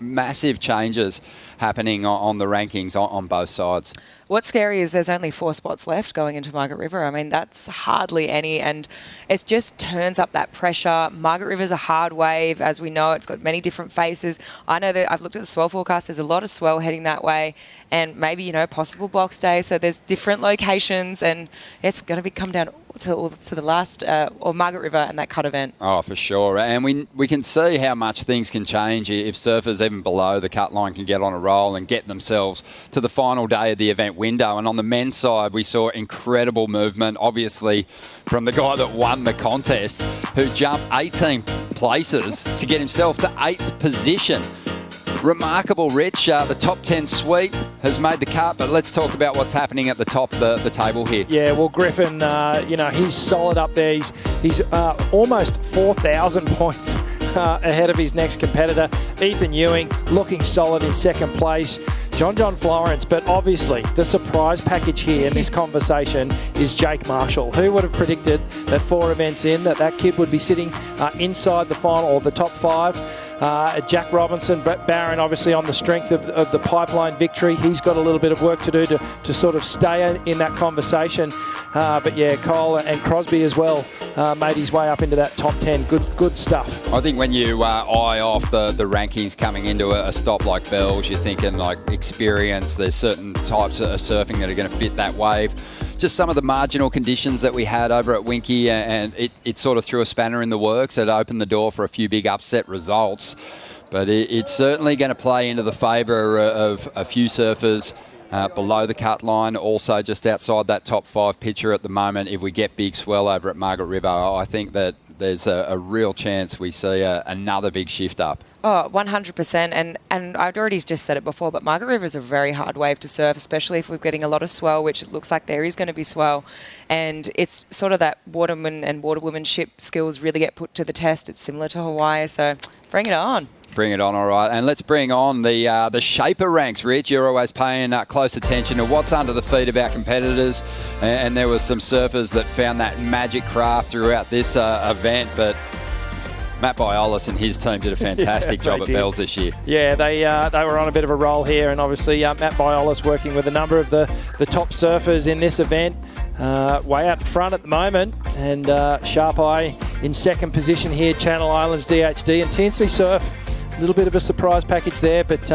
massive changes happening on the rankings on both sides. What's scary is there's only 4 spots left going into Margaret River. I mean, that's hardly any, and it just turns up that pressure. Margaret River's a hard wave, as we know. It's got many different faces. I know that I've looked at the swell forecast. There's a lot of swell heading that way, and maybe, possible box day. So there's different locations, and it's going to come down to the last, or Margaret River and that cut event. Oh, for sure. And we can see how much things can change if surfers even below the cut line can get on a roll and get themselves to the final day of the event window. And on the men's side, we saw incredible movement, obviously, from the guy that won the contest, who jumped 18 places to get himself to 8th position. Remarkable, Rich. The top 10 suite has made the cut, but let's talk about what's happening at the top of the table here. Yeah, well, Griffin, he's solid up there. He's almost 4,000 points ahead of his next competitor. Ethan Ewing looking solid in 2nd place. John Florence, but obviously the surprise package here in this conversation is Jake Marshall. Who would have predicted that 4 events in that kid would be sitting inside the final or the top 5? Jack Robinson, Brett Barron, obviously on the strength of the Pipeline victory. He's got a little bit of work to do to sort of stay in that conversation. But yeah, Cole and Crosby as well made his way up into that top 10. Good stuff. I think when you eye off the rankings coming into a stop like Bells, you're thinking like experience. There's certain types of surfing that are going to fit that wave. Just some of the marginal conditions that we had over at Winky, and it sort of threw a spanner in the works. It opened the door for a few big upset results. But it's certainly going to play into the favour of a few surfers below the cut line, also just outside that top 5 picture at the moment. If we get big swell over at Margaret River, I think that there's a real chance we see another big shift up. Oh, 100%. And I'd already just said it before, but Margaret River is a very hard wave to surf, especially if we're getting a lot of swell, which it looks like there is going to be swell. And it's sort of that waterman and waterwomanship skills really get put to the test. It's similar to Hawaii, so bring it on. Bring it on, all right. And let's bring on the shaper ranks, Rich. You're always paying close attention to what's under the feet of our competitors. And there were some surfers that found that magic craft throughout this event. But Matt Biolis and his team did a fantastic job at Bells this year. Yeah, they were on a bit of a roll here. And obviously Matt Biolis working with a number of the top surfers in this event. Way out front at the moment. And Sharp Eye in 2nd position here, Channel Islands DHD. And TNC Surf little bit of a surprise package there. But,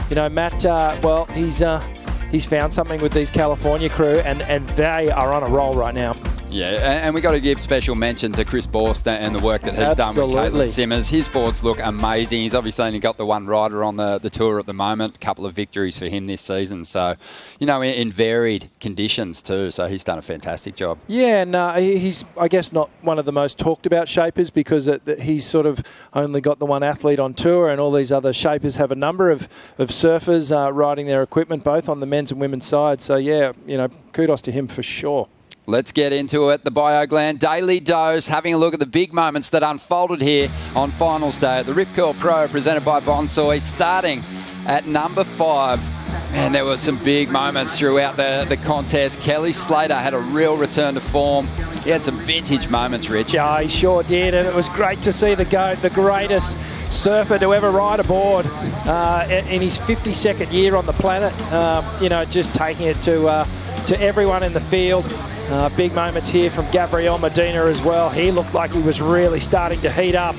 you know, Matt, well, he's found something with these California crew, and they are on a roll right now. Yeah, and we got to give special mention to Chris Borst and the work that he's done with Caitlin Simmers. His boards look amazing. He's obviously only got the one rider on the tour at the moment. A couple of victories for him this season. So, you know, in varied conditions too. So he's done a fantastic job. Yeah, and he's, I guess, not one of the most talked about shapers because he's sort of only got the one athlete on tour, and all these other shapers have a number of surfers riding their equipment, both on the men's and women's side. So, yeah, you know, kudos to him for sure. Let's get into it. The BioGland Daily Dose, having a look at the big moments that unfolded here on finals day at the Rip Curl Pro, presented by Bonsoy, starting at number 5. And there were some big moments throughout the contest. Kelly Slater had a real return to form. He had some vintage moments, Rich. Yeah, he sure did, and it was great to see the GOAT, the greatest surfer to ever ride a board in his 52nd year on the planet. You know, just taking it to everyone in the field. Big moments here from Gabriel Medina as well. He looked like he was really starting to heat up.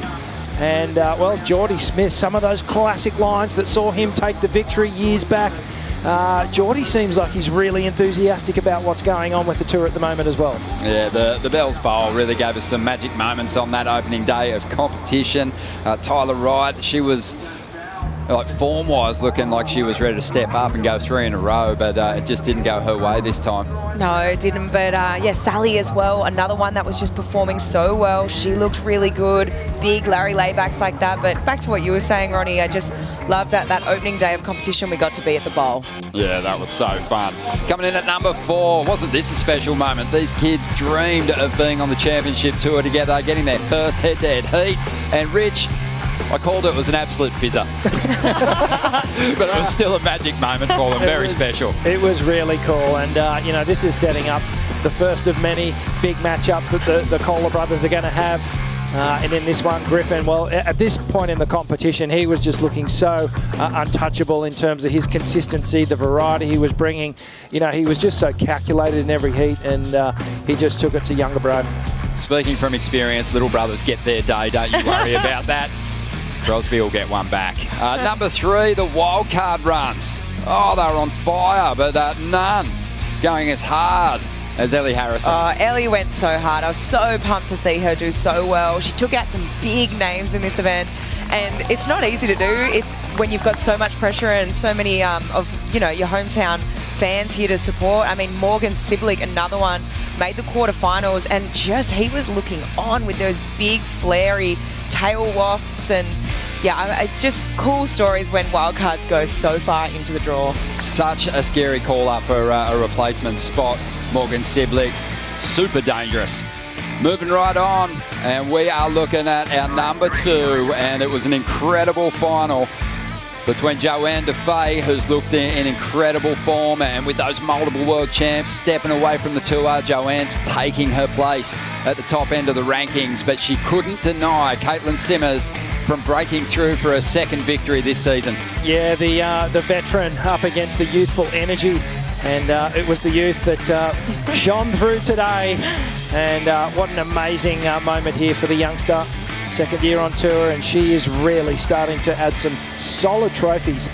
And, well, Geordie Smith, some of those classic lines that saw him take the victory years back. Geordie seems like he's really enthusiastic about what's going on with the tour at the moment as well. Yeah, the Bells Bowl really gave us some magic moments on that opening day of competition. Tyler Wright, she was, like, form-wise, looking like she was ready to step up and go 3 in a row, but it just didn't go her way this time. No, it didn't. But, yeah, Sally as well, another one that was just performing so well. She looked really good. Big Larry laybacks like that. But back to what you were saying, Ronnie, I just love that opening day of competition we got to be at the bowl. Yeah, that was so fun. Coming in at number 4, wasn't this a special moment? These kids dreamed of being on the championship tour together, getting their first head-to-head heat. And Rich, I called it was an absolute fizzer. But it was still a magic moment for them, very special. It was really cool, and, you know, this is setting up the first of many big matchups that the Kohler brothers are going to have. And in this one, Griffin, well, at this point in the competition, he was just looking so untouchable in terms of his consistency, the variety he was bringing. You know, he was just so calculated in every heat, and he just took it to younger bro. Speaking from experience, little brothers get their day, don't you worry about that. Crosby will get one back. Number 3, the wildcard runs. Oh, they were on fire, but none going as hard as Ellie Harrison. Ellie went so hard. I was so pumped to see her do so well. She took out some big names in this event, and it's not easy to do. It's when you've got so much pressure and so many of, you know, your hometown fans here to support. I mean, Morgan Siblick, another one, made the quarterfinals, and just he was looking on with those big flary tail wafts, and yeah, just cool stories when wildcards go so far into the draw. Such a scary call-up for a replacement spot. Morgan Siblick, super dangerous. Moving right on, and we are looking at our number 2, and it was an incredible final between Johanne Defay, who's looked in incredible form, and with those multiple world champs stepping away from the tour, Johanne's taking her place at the top end of the rankings, but she couldn't deny Caitlin Simmers from breaking through for her second victory this season. Yeah, the veteran up against the youthful energy, and it was the youth that shone through today, and what an amazing moment here for the youngster. Second year on tour, and she is really starting to add some solid trophies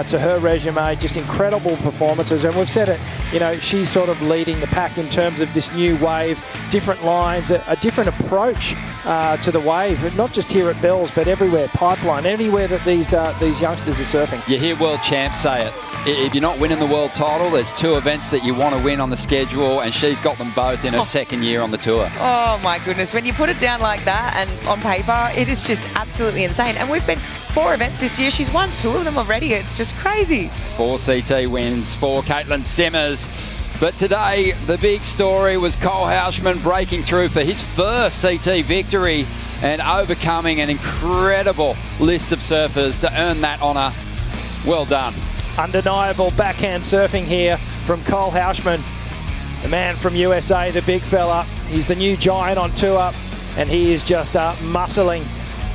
to her resume. Just incredible performances, and we've said it, you know, she's sort of leading the pack in terms of this new wave, different lines, a different approach to the wave, not just here at Bells but everywhere, Pipeline, anywhere that these youngsters are surfing. You hear world champs say it. If you're not winning the world title, there's 2 events that you want to win on the schedule, and she's got them both in her second year on the tour. Oh my goodness, when you put it down like that and on paper, it is just absolutely insane. And we've been 4 events this year. She's won 2 of them already. It's just crazy. 4 CT wins for Caitlin Simmers. But today, the big story was Cole Houshmand breaking through for his first CT victory and overcoming an incredible list of surfers to earn that honour. Well done. Undeniable backhand surfing here from Cole Houshmand, the man from USA, the big fella. He's the new giant on tour, and he is just muscling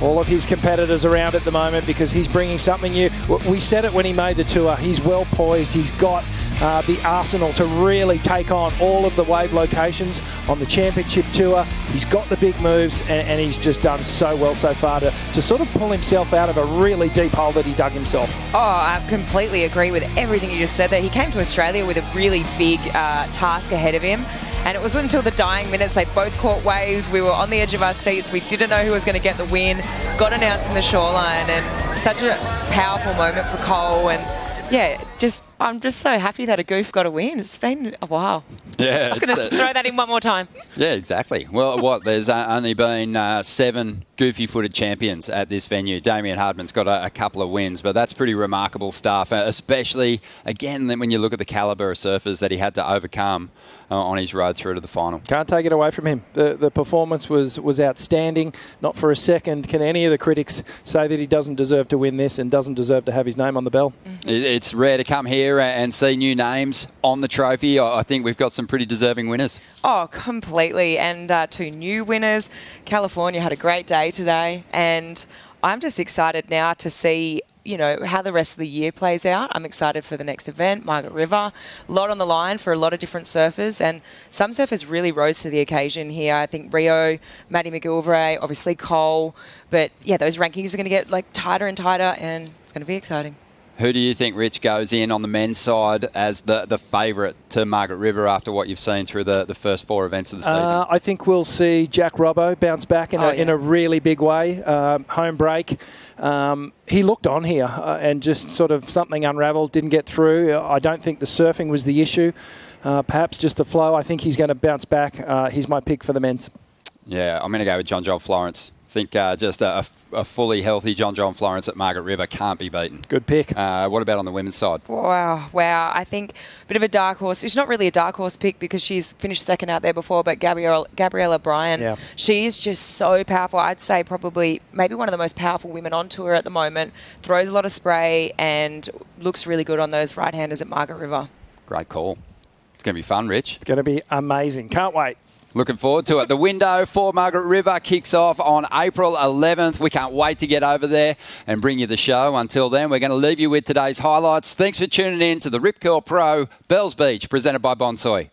all of his competitors around at the moment because he's bringing something new. We said it when he made the tour. He's well poised. He's got the arsenal to really take on all of the wave locations on the championship tour. He's got the big moves, and he's just done so well so far to sort of pull himself out of a really deep hole that he dug himself. Oh, I completely agree with everything you just said there. He came to Australia with a really big task ahead of him. And it was until the dying minutes, they both caught waves. We were on the edge of our seats. We didn't know who was going to get the win. Got announced in the shoreline, and such a powerful moment for Cole. And yeah, I'm just so happy that a goof got a win. It's been a while. Yeah. I'm just going to throw that in one more time. Yeah, exactly. Well, there's only been 7 goofy-footed champions at this venue. Damien Hardman's got a couple of wins, but that's pretty remarkable stuff, especially, again, when you look at the calibre of surfers that he had to overcome on his road through to the final. Can't take it away from him. The performance was outstanding. Not for a second can any of the critics say that he doesn't deserve to win this and doesn't deserve to have his name on the bell. It's rare to come here and see new names on the trophy. I think we've got some pretty deserving winners. Oh, completely. And 2 new winners. California had a great day today, and I'm just excited now to see how the rest of the year plays out. I'm excited for the next event, Margaret River. A lot on the line for a lot of different surfers, and some surfers really rose to the occasion here. I think Rio, Maddie McGilvray, obviously Cole. But yeah, those rankings are going to get tighter and tighter, and it's going to be exciting. Who do you think, Rich, goes in on the men's side as the favourite to Margaret River after what you've seen through the first 4 events of the season? I think we'll see Jack Robbo bounce back in a really big way. Home break. He looked on here and just sort of something unravelled, didn't get through. I don't think the surfing was the issue. Perhaps just the flow. I think he's going to bounce back. He's my pick for the men's. Yeah, I'm going to go with John Florence. I think just a fully healthy John Florence at Margaret River can't be beaten. Good pick. What about on the women's side? Wow. I think a bit of a dark horse. She's not really a dark horse pick because she's finished second out there before, but Gabriella Bryan, she's just so powerful. I'd say probably maybe one of the most powerful women on tour at the moment. Throws a lot of spray and looks really good on those right-handers at Margaret River. Great call. It's going to be fun, Rich. It's going to be amazing. Can't wait. Looking forward to it. The window for Margaret River kicks off on April 11th. We can't wait to get over there and bring you the show. Until then, we're going to leave you with today's highlights. Thanks for tuning in to the Rip Curl Pro Bells Beach, presented by Bonsoy.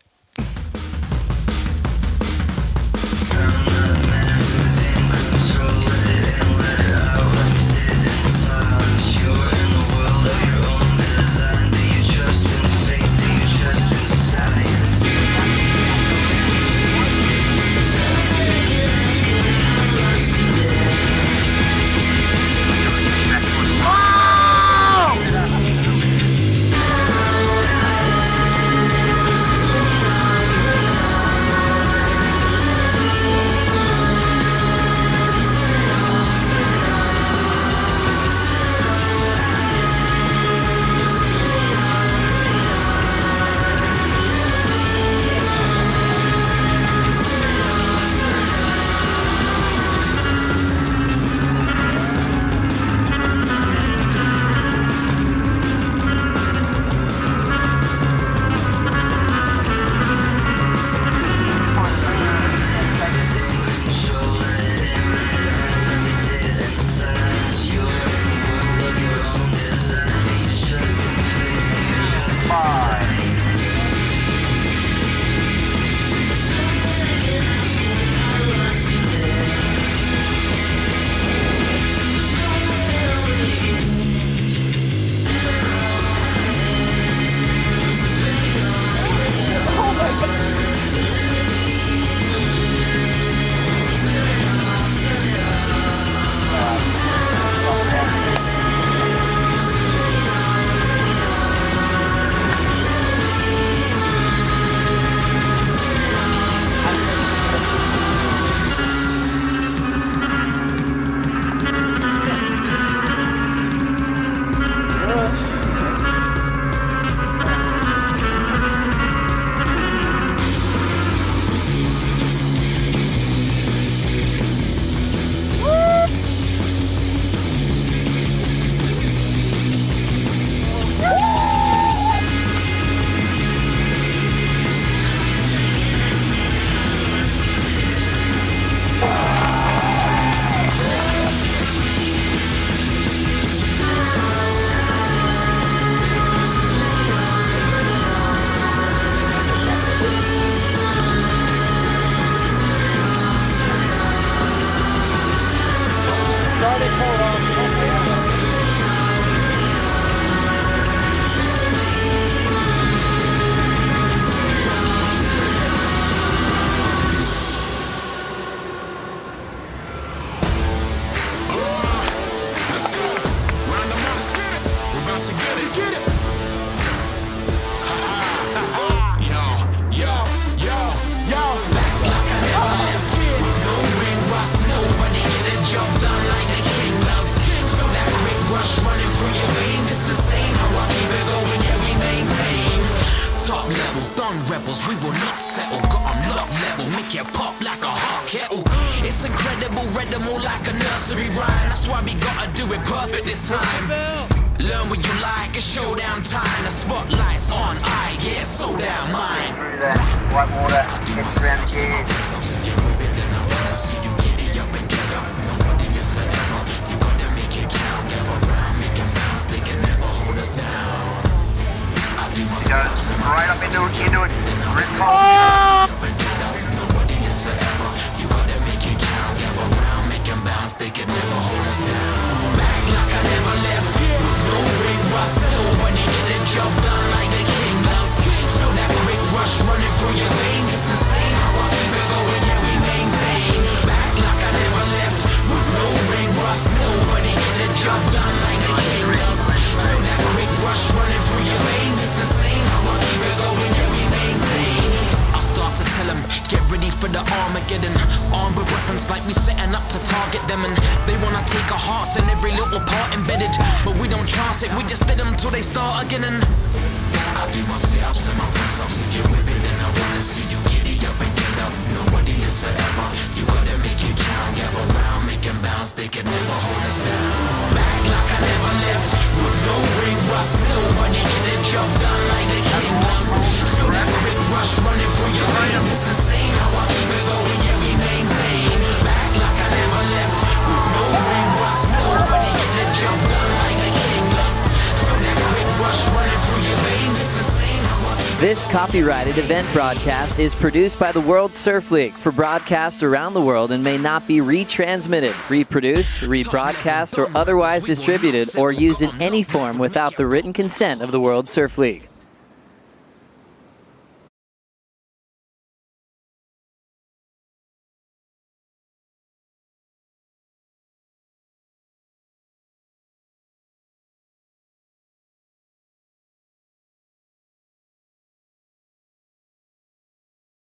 like a nursery rhyme. That's why we gotta do it perfect this time. Learn what you like, it's showdown time. The spotlight's on, yeah, so down mine. White water, next round again. See you giddy up and get up. Nobody is forever. You gotta make it count. Get around, make them bounce. They can never hold us down. I do my steps right up into it. Nobody is forever. You gotta make it count. Get around, make them bounce. They can never hold us down. Back like I never left. With no ring rust. Nobody get a job done like the king does. Feel that quick rush running through your veins. It's insane how I keep it going. Yeah, we maintain. Back like I never left. With no ring rust. Nobody get a job done like the king does. Feel that quick rush running through your veins. It's insane how I keep it going. Yeah, we maintain. I'll start to tell them, get ready for the Armageddon. Armed with weapons like we setting up to target them. And they wanna take our hearts and every little part embedded. But we don't chance it, we just did them till they start again. And I do my sit-ups and my press-ups. If you're with it, then I wanna see you giddy up and get up. Nobody is forever. You gotta make it count. Get around, make them bounce. They can never hold us down. Back like I never left. With no ring rust. Nobody get a job done like the king was. Feel that quick rush running through your veins. It's insane how I keep it going. Yeah, we maintain. Back like I never left. With no ring rust. Nobody get a job done like the king does. Feel that quick rush running through your veins. It's insane how I keep it. This copyrighted event broadcast is produced by the World Surf League for broadcast around the world and may not be retransmitted, reproduced, rebroadcast, or otherwise distributed or used in any form without the written consent of the World Surf League.